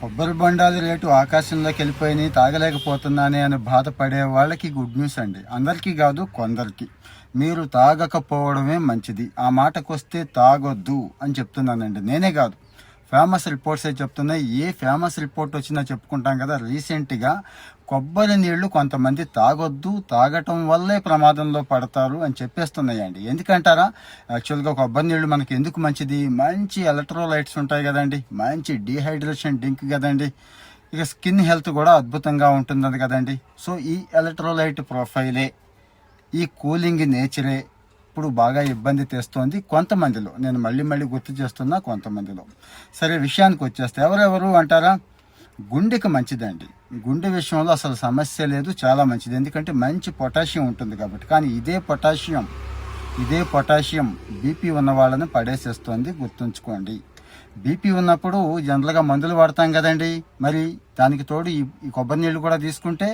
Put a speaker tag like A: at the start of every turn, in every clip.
A: కొబ్బరి బొండాల రేటు ఆకాశంలోకి వెళ్ళిపోయినాయి, తాగలేకపోతున్నానే అని బాధపడే వాళ్ళకి గుడ్ న్యూస్ అండి. అందరికీ కాదు, కొందరికి. మీరు తాగకపోవడమే మంచిది. ఆ మాటకొస్తే తాగొద్దు అని చెప్తున్నానండి. నేనే కాదు, ఫేమస్ రిపోర్ట్సే చెప్తున్నాయి. ఏ ఫేమస్ రిపోర్ట్ వచ్చినా చెప్పుకుంటాం కదా. రీసెంట్గా కొబ్బరి నీళ్లు కొంతమంది తాగొద్దు, తాగటం వల్లే ప్రమాదంలో పడతారు అని చెప్పేస్తున్నాయండి. ఎందుకంటారా? యాక్చువల్గా కొబ్బరి నీళ్లు మనకి ఎందుకు మంచిది? మంచి ఎలక్ట్రోలైట్స్ ఉంటాయి కదండి, మంచి డీహైడ్రేషన్ డ్రింక్ కదండి. ఇక స్కిన్ హెల్త్ కూడా అద్భుతంగా ఉంటుంది కదండి. సో ఈ ఎలక్ట్రోలైట్ ప్రొఫైలే, ఈ కూలింగ్ నేచరే ఇప్పుడు బాగా ఇబ్బంది తెస్తోంది కొంతమందిలో. నేను మళ్ళీ గుర్తు చేస్తున్నా, కొంతమందిలో. సరే, విషయానికి వచ్చేస్తే ఎవరెవరు అంటారా? గుండెకి మంచిదండి. గుండె విషయంలో అసలు సమస్య లేదు, చాలా మంచిది. ఎందుకంటే మంచి పొటాషియం ఉంటుంది కాబట్టి. కానీ ఇదే పొటాషియం బీపీ ఉన్న వాళ్ళని పడేసేస్తోంది, గుర్తుంచుకోండి. బీపీ ఉన్నప్పుడు జనరల్గా మందులు వాడతాం కదండి. మరి దానికి తోడు ఈ కొబ్బరి నీళ్ళు కూడా తీసుకుంటే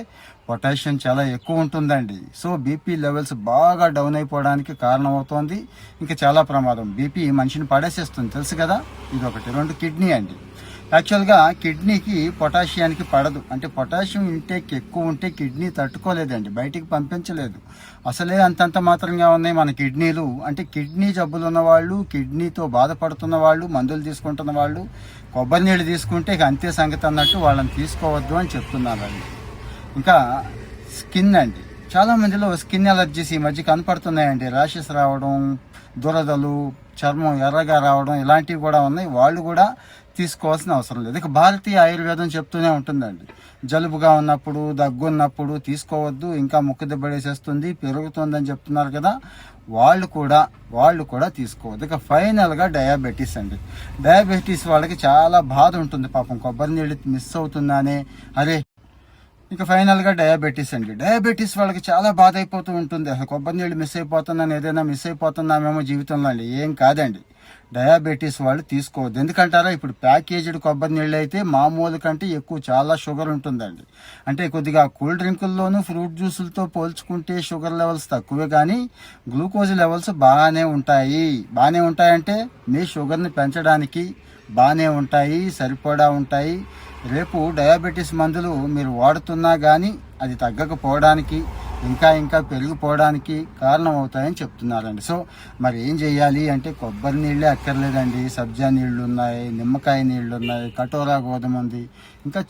A: పొటాషియం చాలా ఎక్కువ ఉంటుందండి. సో బీపీ లెవెల్స్ బాగా డౌన్ అయిపోవడానికి కారణమవుతోంది. ఇంకా చాలా ప్రమాదం. బీపీ మనిషిని పడేసేస్తుంది, తెలుసు కదా. ఇది ఒకటి. రెండు, కిడ్నీ అండి. యాక్చువల్గా కిడ్నీకి పొటాషియానికి పడదు. అంటే పొటాషియం ఇంటేక్ ఎక్కువ ఉంటే కిడ్నీ తట్టుకోలేదండి, బయటికి పంపించలేదు. అసలే అంతంత మాత్రంగా ఉన్నాయి మన కిడ్నీలు. అంటే కిడ్నీ జబ్బులు ఉన్నవాళ్ళు, కిడ్నీతో బాధపడుతున్న వాళ్ళు, మందులు తీసుకుంటున్న వాళ్ళు కొబ్బరి నీళ్ళు తీసుకుంటే ఇక అంతే సంగతి అన్నట్టు వాళ్ళని తీసుకోవద్దు అని చెప్తున్నారండి. ఇంకా స్కిన్ అండి. చాలా మందిలో స్కిన్ ఎలర్జీస్ ఈ మధ్య కనపడుతున్నాయండి. ర్యాషెస్ రావడం, దురదలు, చర్మం ఎర్రగా రావడం, ఇలాంటివి కూడా ఉన్నాయి. వాళ్ళు కూడా తీసుకోవాల్సిన అవసరం లేదు. ఇక భారతీయ ఆయుర్వేదం చెప్తూనే ఉంటుందండి, జలుబుగా ఉన్నప్పుడు, దగ్గు ఉన్నప్పుడు తీసుకోవద్దు, ఇంకా ముక్కు దెబ్బడేసేస్తుంది, పెరుగుతుందని చెప్తున్నారు కదా. వాళ్ళు కూడా తీసుకోవద్దు. ఇక ఫైనల్గా డయాబెటీస్ అండి. డయాబెటీస్ వాళ్ళకి చాలా బాధ ఉంటుంది పాపం, కొబ్బరి నీళ్ళు మిస్ అవుతున్నానే, అరే. ఇక ఫైనల్గా డయాబెటీస్ అండి. డయాబెటీస్ వాళ్ళకి చాలా బాధ అయిపోతూ ఉంటుంది. అసలు కొబ్బరి నీళ్ళు మిస్ అయిపోతున్నాను, ఏదైనా మిస్ అయిపోతున్నామేమో జీవితంలో అండి. ఏం కాదండి, డయాబెటీస్ వాళ్ళు తీసుకోవద్దు. ఎందుకంటారా? ఇప్పుడు ప్యాకేజ్డ్ కొబ్బరి నీళ్ళు అయితే మామూలు కంటే ఎక్కువ చాలా షుగర్ ఉంటుందండి. అంటే కొద్దిగా కూల్ డ్రింకుల్లోనూ ఫ్రూట్ జ్యూసులతో పోల్చుకుంటే షుగర్ లెవెల్స్ తక్కువే, కానీ గ్లూకోజ్ లెవెల్స్ బాగానే ఉంటాయంటే మీ షుగర్ని పెంచడానికి బాగానే ఉంటాయి, సరిపడా ఉంటాయి. రేపు డయాబెటీస్ మందులు మీరు వాడుతున్నా కానీ అది తగ్గకపోవడానికి, ఇంకా పెరిగిపోవడానికి కారణం అవుతాయని చెప్తున్నారండి. సో మరి ఏం చేయాలి అంటే, కొబ్బరి నీళ్ళే అక్కర్లేదండి. సబ్జా నీళ్ళు ఉన్నాయి, నిమ్మకాయ నీళ్ళు ఉన్నాయి, కటోరా గోధుమ ఉంది, ఇంకా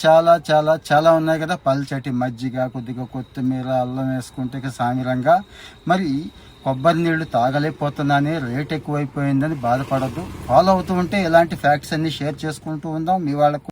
A: చాలా ఉన్నాయి కదా. పల్చటి మజ్జిగ, కొద్దిగా కొత్తిమీర, అల్లం వేసుకుంటే ఇక సామిరంగా. మరి కొబ్బరి నీళ్లు తాగలేకపోతున్నానే, రేట్ ఎక్కువైపోయిందని బాధపడద్దు. ఫాలో అవుతూ ఉంటే ఇలాంటి ఫ్యాక్ట్స్ అన్ని షేర్ చేసుకుంటూ ఉందాం మీ వాళ్ళకు.